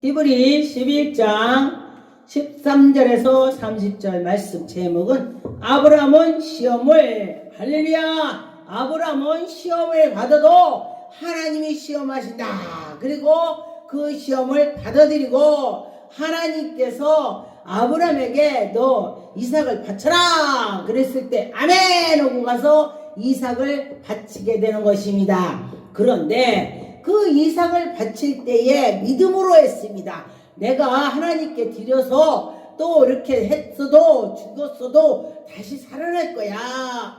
히브리 11장 13절에서 30절 말씀 제목은 아브라함은 시험을 할렐루야 아브라함은 시험을 받아도 하나님이 시험하신다. 그리고 그 시험을 받아들이고 하나님께서 아브라함에게 너 이삭을 바쳐라 그랬을 때 아멘 하고 가서 이삭을 바치게 되는 것입니다. 그런데 그 이삭을 바칠 때에 믿음으로 했습니다. 내가 하나님께 드려서 또 이렇게 했어도 죽었어도 다시 살아날 거야.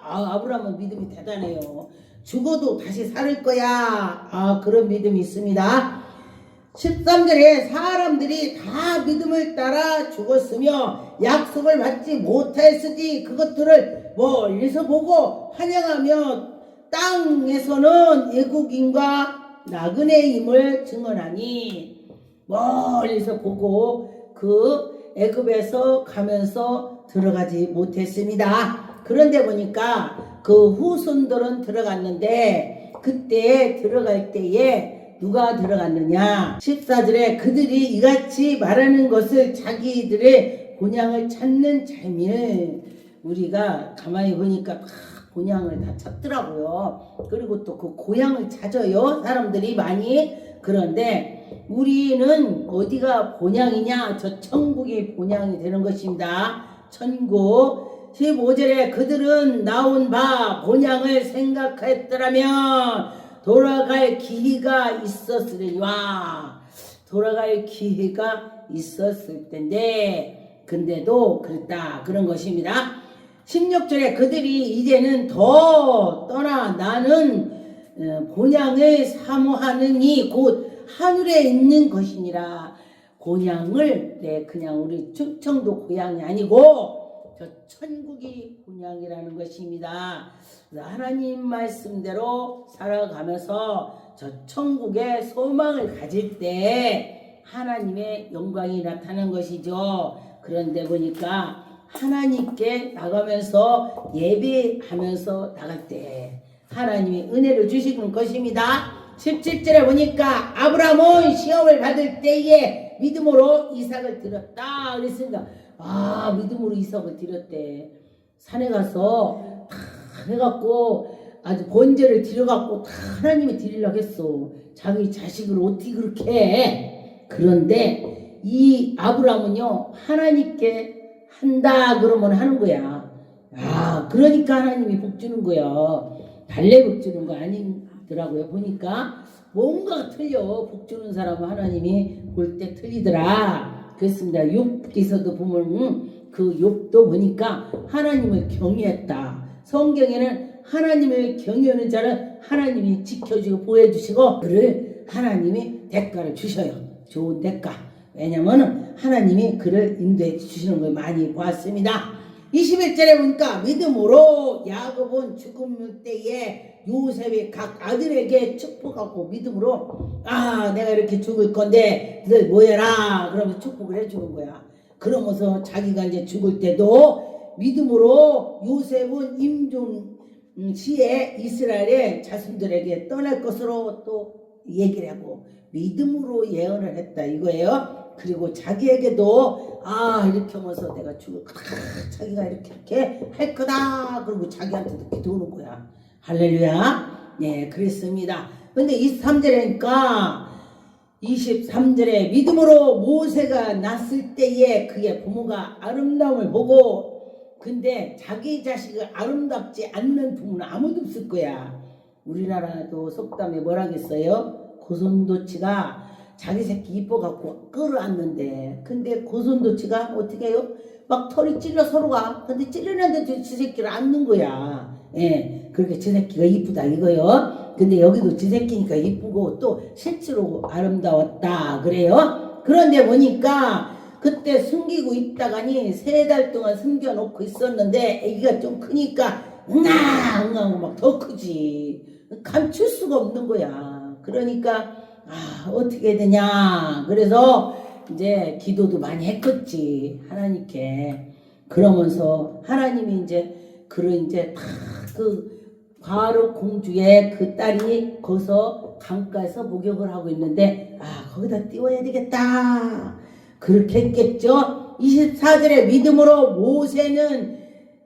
아브라함은 믿음이 대단해요. 죽어도 다시 살 거야. 그런 믿음이 있습니다. 13절에 사람들이 다 믿음을 따라 죽었으며 약속을 받지 못하였으니 그것들을 멀리서 보고 환영하며 땅에서는 애국인과 나그네임을 증언하니 멀리서 보고 그 애굽에서 가면서 들어가지 못했습니다. 그런데 보니까 그 후손들은 들어갔는데 그때 들어갈 때에 누가 들어갔느냐 14절에 그들이 이같이 말하는 것을 자기들의 곤양을 찾는 자임을 우리가 가만히 보니까 곤양을 다 찾더라고요. 그리고 또 그 고향을 찾아요 사람들이 많이. 그런데 우리는 어디가 본향이냐? 저 천국이 본향이 되는 것입니다. 천국 15절에 그들은 나온 바 본향을 생각했더라면 돌아갈 기회가 있었으리와 돌아갈 기회가 있었을 텐데 근데도 그랬다 그런 것입니다. 16절에 그들이 이제는 더 떠나 나는 곤양을 사모하느니 곧 하늘에 있는 것이니라. 곤양을 그냥 우리 충청도 고향이 아니고 저 천국이 곤양이라는 것입니다. 하나님 말씀대로 살아가면서 저 천국의 소망을 가질 때 하나님의 영광이 나타나는 것이죠. 그런데 보니까 하나님께 나가면서 예배하면서 나갈 때 하나님이 은혜를 주시는 것입니다. 17절에 보니까 아브라함은 시험을 받을 때에 믿음으로 이삭을 드렸다 그랬습니다. 믿음으로 이삭을 드렸대. 산에 가서 다 해갖고 아주 번제를 드려갖고 다 하나님이 드리려고 했어. 자기 자식을 어떻게 그렇게 해. 그런데 이 아브라함은요 하나님께 한다 그러면 하는 거야. 그러니까 하나님이 복 주는 거야. 달래 복 주는 거 아니더라고요. 보니까 뭔가 틀려. 복 주는 사람은 하나님이 볼 때 틀리더라. 그랬습니다. 욥기서도 보면 그 욥도 보니까 하나님을 경외했다. 성경에는 하나님을 경외하는 자는 하나님이 지켜주고 보호해주시고 그를 하나님이 대가를 주셔요. 좋은 대가. 왜냐면은 하나님이 그를 인도해 주시는 걸 많이 보았습니다. 21절에 보니까 믿음으로 야곱은 죽음 때에 요셉이 각 아들에게 축복하고 믿음으로 내가 이렇게 죽을 건데 너희 모여라 그러면서 축복을 해주는 거야. 그러면서 자기가 이제 죽을 때도 믿음으로 요셉은 임종시에 이스라엘의 자손들에게 떠날 것으로 또 얘기를 하고 믿음으로 예언을 했다 이거예요. 그리고 자기에게도 이렇게 하면서 내가 죽을 거다 자기가 이렇게 할 거다 그리고 자기한테도 기도하는 거야. 할렐루야. 그랬습니다. 근데 23절에 믿음으로 모세가 났을 때에 그의 부모가 아름다움을 보고 근데 자기 자식을 아름답지 않는 부모는 아무도 없을 거야. 우리나라도 속담에 뭐라겠어요? 고슴도치가 자기 새끼 이뻐갖고 끌어안는데 근데 고슴도치가 어떻게 해요? 막 털이 찔러 서로가 근데 찔르는데 지 새끼를 안는 거야. 그렇게 지 새끼가 이쁘다 이거요. 근데 여기도 지 새끼니까 이쁘고 또 실제로 아름다웠다 그래요. 그런데 보니까 그때 숨기고 있다가니 3달 동안 숨겨놓고 있었는데 애기가 좀 크니까 응하고 막 더 크지. 감출 수가 없는 거야. 그러니까 어떻게 되냐. 그래서 이제 기도도 많이 했겠지. 하나님께. 그러면서 하나님이 이제 그 바로 공주의 그 딸이 거기서 강가에서 목욕을 하고 있는데 거기다 띄워야 되겠다. 그렇게 했겠죠. 24절에 믿음으로 모세는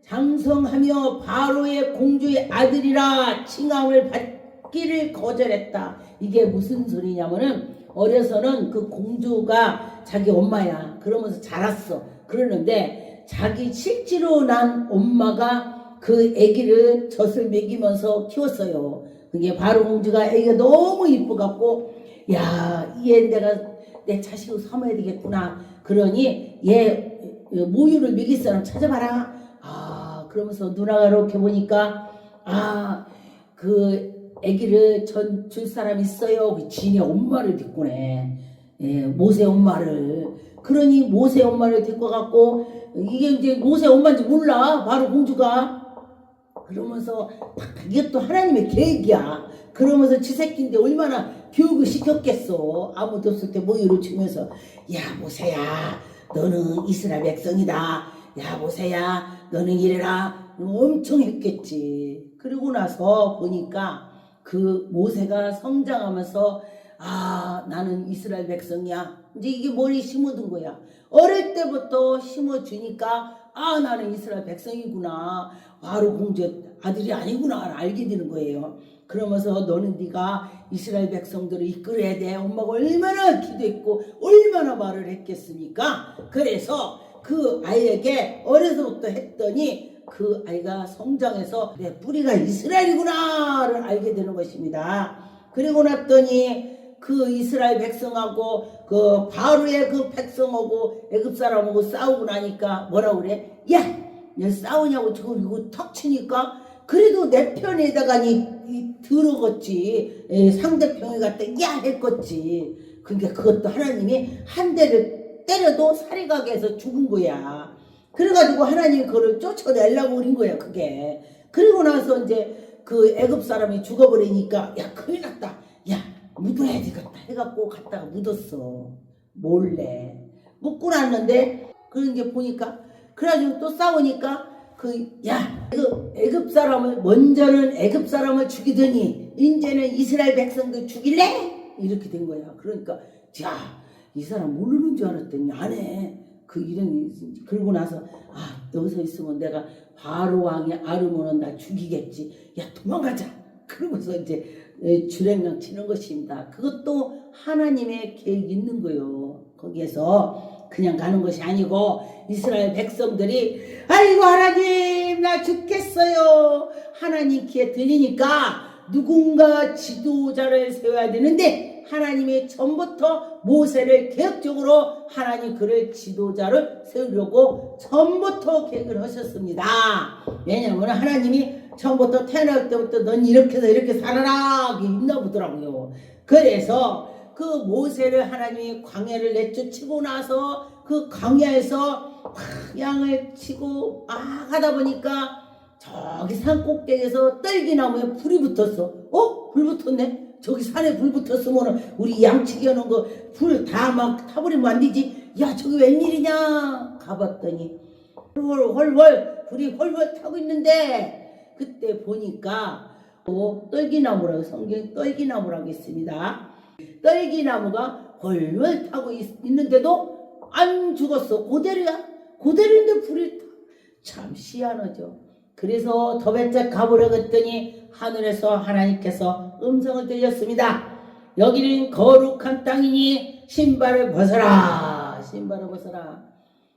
장성하며 바로의 공주의 아들이라 칭함을 받기를 거절했다. 이게 무슨 소리냐면은 어려서는 그 공주가 자기 엄마야. 그러면서 자랐어. 그러는데 자기 실제로 난 엄마가 그 아기를 젖을 먹이면서 키웠어요. 그게 바로 공주가 아기가 너무 이뻐갖고 야, 얘 내가 내 자식으로 삼아야 되겠구나. 그러니 얘 모유를 먹일 사람 찾아봐라. 아, 그러면서 누나가 이렇게 보니까 그 아기를 줄 사람 있어요. 그 지네 엄마를 데리고네. 예, 모세 엄마를. 그러니 모세 엄마를 데리고 갖고 이게 이제 모세 엄마인지 몰라. 바로 공주가. 그러면서 이게 또 하나님의 계획이야. 그러면서 지 새끼인데 얼마나 교육을 시켰겠어. 아무도 없을 때 모유를 주면서 야 모세야 너는 이스라엘 백성이다. 야 모세야 너는 이래라. 엄청 했겠지. 그러고 나서 보니까 그 모세가 성장하면서 나는 이스라엘 백성이야. 이제 이게 머리에 심어둔 거야. 어릴 때부터 심어주니까 나는 이스라엘 백성이구나. 바로 공주 아들이 아니구나 알게 되는 거예요. 그러면서 너는 네가 이스라엘 백성들을 이끌어야 돼. 엄마가 얼마나 기도했고 얼마나 말을 했겠습니까? 그래서 그 아이에게 어려서부터 했더니 그 아이가 성장해서 내 뿌리가 이스라엘이구나를 알게 되는 것입니다. 그리고 났더니 그 이스라엘 백성하고 그 바로의 그 백성하고 애굽 사람하고 싸우고 나니까 뭐라고 그래? 야, 야 싸우냐고 저거 이거 턱 치니까 그래도 내 편에다가 들어갔지. 상대편에 갔다 야 했겠지. 그러니까 그것도 하나님이 한 대를 때려도 살이 가게 해서 죽은 거야. 그래가지고 하나님이 그걸 쫓아내려고 그린 거야 그게. 그리고 나서 이제 그 애굽 사람이 죽어버리니까 야 큰일 났다. 야 묻어야 되겠다 해갖고 갔다가 묻었어. 몰래 묻고 났는데 그 이제 보니까 그래가지고 또 싸우니까 그 애굽 사람을 먼저는 애굽 사람을 죽이더니 이제는 이스라엘 백성도 죽일래? 이렇게 된 거야. 그러니까 이 사람 모르는 줄 알았더니 안 해. 그 이름이 그러고 나서 여기서 있으면 내가 바로 왕의 아르몬은 나 죽이겠지. 야 도망가자. 그러면서 이제 주랭랑 치는 것입니다. 그것도 하나님의 계획이 있는 거요. 거기에서 그냥 가는 것이 아니고 이스라엘 백성들이 아이고 하나님 나 죽겠어요. 하나님 귀에 들리니까 누군가 지도자를 세워야 되는데 하나님이 전부터 모세를 계획적으로 하나님 그를 지도자를 세우려고 전부터 계획을 하셨습니다. 왜냐하면 하나님이 처음부터 태어날 때부터 넌 이렇게 해서 이렇게 살아라 있나 보더라고요. 그래서 그 모세를 하나님이 광야를 내쫓고 나서 그 광야에서 양을 치고 가다 보니까 저기 산 꼭대기에서 떨기나무에 불이 붙었어. 불 붙었네. 저기 산에 불 붙었으면 우리 양치기 하는 거 불 다 막 타버리면 안 되지. 야 저기 웬일이냐 가봤더니 헐헐 불이 헐헐 타고 있는데 그때 보니까 떨기나무라고 성경에 떨기나무라고 있습니다. 떨기나무가 헐헐 타고 있는데도 안 죽었어. 그대로야. 그대로인데 불이 참 희한하죠. 그래서 더 배짝 가보려고 했더니 하늘에서 하나님께서 음성을 들렸습니다. 여기는 거룩한 땅이니 신발을 벗어라. 신발을 벗어라.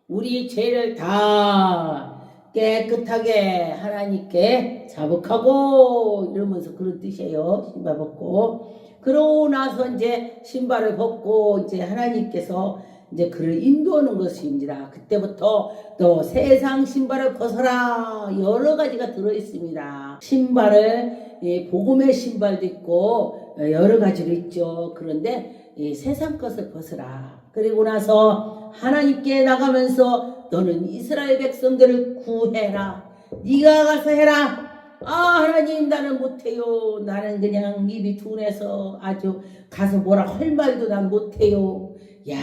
우리 죄를 다 깨끗하게 하나님께 자복하고 이러면서 그런 뜻이에요. 신발 벗고. 그러고 나서 이제 신발을 벗고 이제 하나님께서 이제 그를 인도하는 것입니다. 그때부터 또 세상 신발을 벗어라 여러 가지가 들어있습니다. 신발을 복음의 신발도 있고 여러 가지로 있죠. 그런데 세상 것을 벗어라. 그리고 나서 하나님께 나가면서 너는 이스라엘 백성들을 구해라. 네가 가서 해라. 하나님 나는 못해요. 나는 그냥 입이 둔해서 아주 가서 뭐라 할 말도 난 못해요. 야,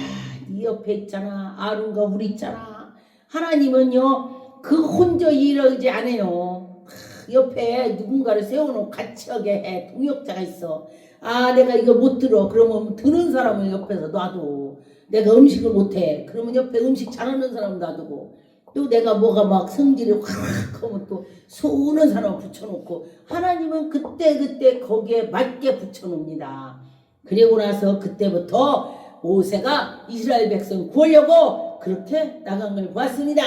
네 옆에 있잖아. 아론과 우리 있잖아. 하나님은요 그 혼자 일하지 않아요. 옆에 누군가를 세워놓고 같이 하게 해. 동역자가 있어. 아 내가 이거 못 들어. 그러면 드는 사람을 옆에서 놔두고, 내가 음식을 못해. 그러면 옆에 음식 잘하는 사람 놔두고, 또 내가 뭐가 막 성질이 확 하면 또 쏘는 사람 붙여놓고, 하나님은 그때 거기에 맞게 붙여놓습니다. 그리고 나서 그때부터 모세가 이스라엘 백성 구하려고 그렇게 나간 걸 보았습니다.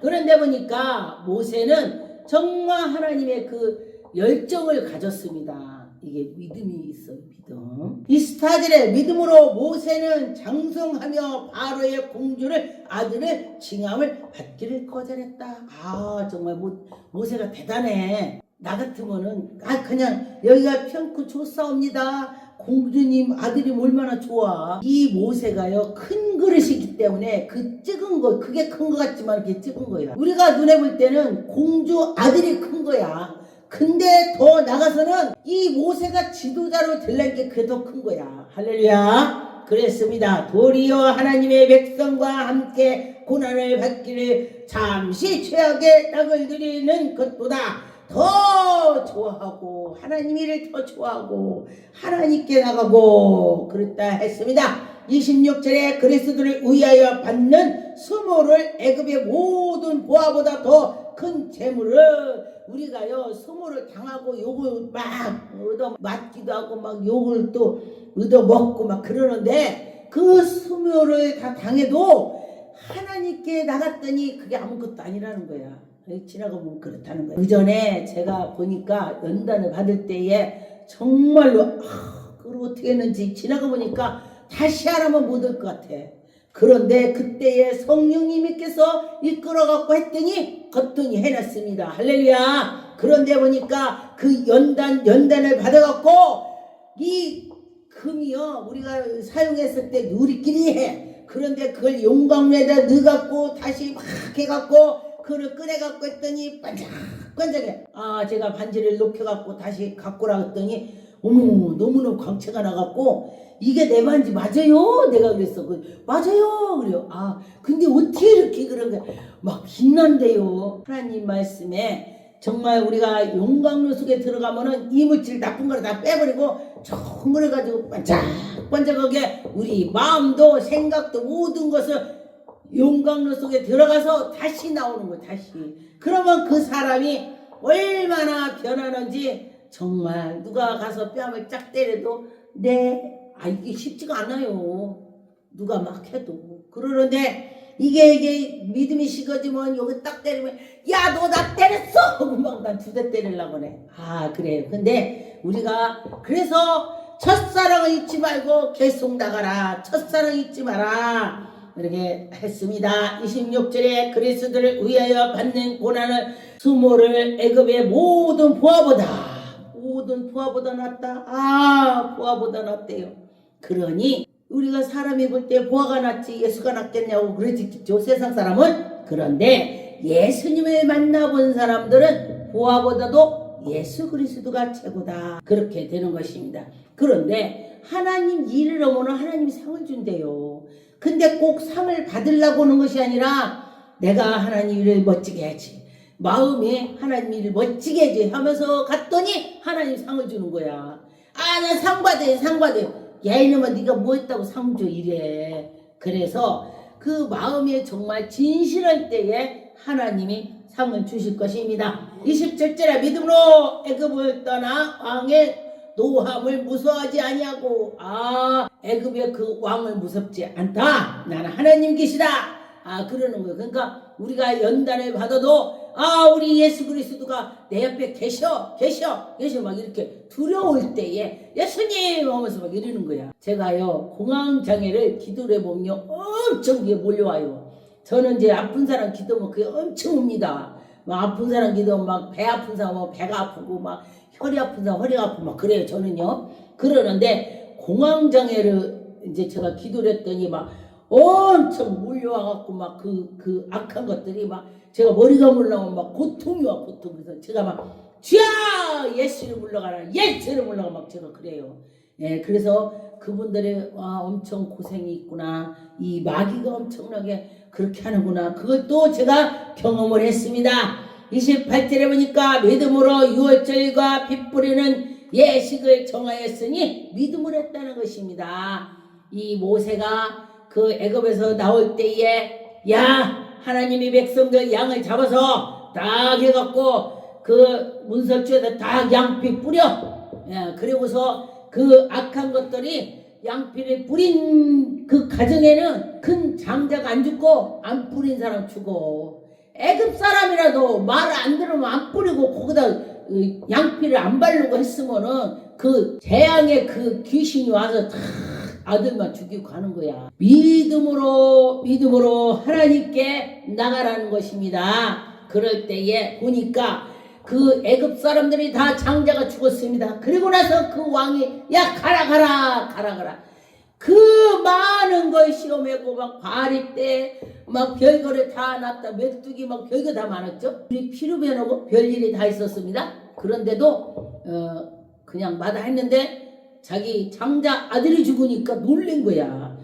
그런데 보니까 모세는 정말 하나님의 그 열정을 가졌습니다. 이게 믿음이 있어요. 믿음. 이 스타들의 믿음으로 모세는 장성하며 바로의 공주를 아들을 징함을 받기를 거절했다. 아 정말 모세가 대단해. 나 같으면은 그냥 여기가 편코 좋사옵니다. 공주님 아들이 얼마나 좋아. 이 모세가요 큰 그릇이기 때문에 그 찍은 거 그게 큰 거 같지만 그게 찍은 거야. 우리가 눈에 볼 때는 공주 아들이 큰 거야. 근데 더 나가서는 이 모세가 지도자로 되려는 게 그게 더 큰 거야. 할렐루야. 그랬습니다. 도리어 하나님의 백성과 함께 고난을 받기를 잠시 최악의 낙을 드리는 것보다 더 좋아하고 하나님 일을 더 좋아하고 하나님께 나가고 그랬다 했습니다. 26절에 그리스도를 위하여 받는 수모를 애굽의 모든 보화보다 더 큰 재물을 우리가요 수모를 당하고 욕을 막 얻어 맞기도 하고 막 욕을 또 얻어 먹고 막 그러는데 그 수모를 다 당해도 하나님께 나갔더니 그게 아무것도 아니라는 거야. 지나가 보면 그렇다는 거예요. 그 전에 제가 보니까 연단을 받을 때에 정말로 그걸 어떻게 했는지 지나가 보니까 다시 하라면 못 할 것 같아. 그런데 그때에 성령님께서 이끌어갖고 했더니 거뜬히 해놨습니다. 할렐루야. 그런데 보니까 그 연단을 받아갖고 이 금이요 우리가 사용했을 때 우리끼리 해. 그런데 그걸 용광로에다 넣어갖고 다시 막 해갖고 그를 꺼내갖고 했더니 반짝반짝해. 아 제가 반지를 높여갖고 다시 갖고라 했더니 어머 너무너무 광채가 나갖고 이게 내 반지 맞아요? 내가 그랬어. 맞아요. 그래요. 아 근데 어떻게 이렇게 그런 게 막 빛난대요. 하나님 말씀에 정말 우리가 용광로 속에 들어가면은 이물질 나쁜 거를 다 빼버리고 좋은 걸 가지고 반짝반짝하게 우리 마음도 생각도 모든 것을 용광로 속에 들어가서 다시 나오는 거예요. 다시. 그러면 그 사람이 얼마나 변하는지 정말 누가 가서 뺨을 짝 때려도 이게 쉽지가 않아요. 누가 막 해도. 그러는데 이게 믿음이 식어지면 여기 딱 때리면 야 너 나 때렸어 하고 막 난 2대 때리려고 그래. 아 그래요. 근데 우리가 그래서 첫사랑을 잊지 말고 계속 나가라. 첫사랑 잊지 마라. 이렇게 했습니다. 26절에 그리스도를 위하여 받는 고난을 수모를 애굽의 모든 부하보다 낫다. 아 부하보다 낫대요. 그러니 우리가 사람이 볼 때 부하가 낫지 예수가 낫겠냐고 그러겠죠 세상 사람은. 그런데 예수님을 만나본 사람들은 부하보다도 예수 그리스도가 최고다. 그렇게 되는 것입니다. 그런데 하나님 일을 하면 하나님이 상을 준대요. 근데 꼭 상을 받으려고 하는 것이 아니라 내가 하나님 일을 멋지게 해야지. 마음에 하나님 일을 멋지게 해야지 하면서 갔더니 하나님 상을 주는 거야. 아, 나 상 받아요, 상 받아요. 야, 이놈아, 네가 뭐 했다고 상 줘, 이래. 그래서 그 마음에 정말 진실할 때에 하나님이 상을 주실 것입니다. 27절에 믿음으로 애굽을 떠나 왕의 노함을 무서워하지 아니하고 애굽의 그 왕을 무섭지 않다. 나는 하나님 계시다. 그러는 거예요. 그러니까 우리가 연단을 받아도 우리 예수 그리스도가 내 옆에 계셔 막 이렇게 두려울 때에 예수님 하면서 막 이러는 거야. 제가요 공황장애를 기도를 해보면 엄청 위에 몰려와요. 저는 이제 아픈 사람 기도하면 그게 엄청 옵니다. 막 아픈 사람 기도하면 막 배 아픈 사람은 배가 아프고 막 혈이 아픈 사람 허리가 아프고 막 그래요. 저는요. 그러는데 공황장애를 이제 제가 기도를 했더니 막 엄청 몰려와갖고 막 그 악한 것들이 막 제가 머리가 물러가면 막 고통이 와. 그래서 제가 막 주야 예수를 물러가라 예수를 물러가 막 제가 그래요. 예, 그래서 그분들의 엄청 고생이 있구나. 이 마귀가 엄청나게 그렇게 하는구나. 그것도 제가 경험을 했습니다. 28절에 보니까 믿음으로 유월절과 빛 뿌리는 예식을 정하였으니 믿음을 했다는 것입니다. 이 모세가 그 애굽에서 나올 때에 야 하나님이 백성들 양을 잡아서 딱 해갖고 그 문설주에다 딱 양피 뿌려. 그리고서 그 악한 것들이 양피를 뿌린 그 가정에는 큰 장자가 안 죽고 안 뿌린 사람 죽어. 애굽 사람이라도 말 안 들으면 안 뿌리고 거기다 양피를 안 바르고 했으면은 그 재앙의 그 귀신이 와서 다 아들만 죽이고 가는 거야. 믿음으로 하나님께 나가라는 것입니다. 그럴 때에 보니까 그 애굽 사람들이 다 장자가 죽었습니다. 그리고 나서 그 왕이 야 가라 그 많은 걸 시험하고 막 바리 때 막 별거를 다 났다. 메뚜기 막 별거 다 많았죠. 우리 피로 변하고 별일이 다 있었습니다. 그런데도 그냥 마다했는데 자기 장자 아들이 죽으니까 놀란 거야.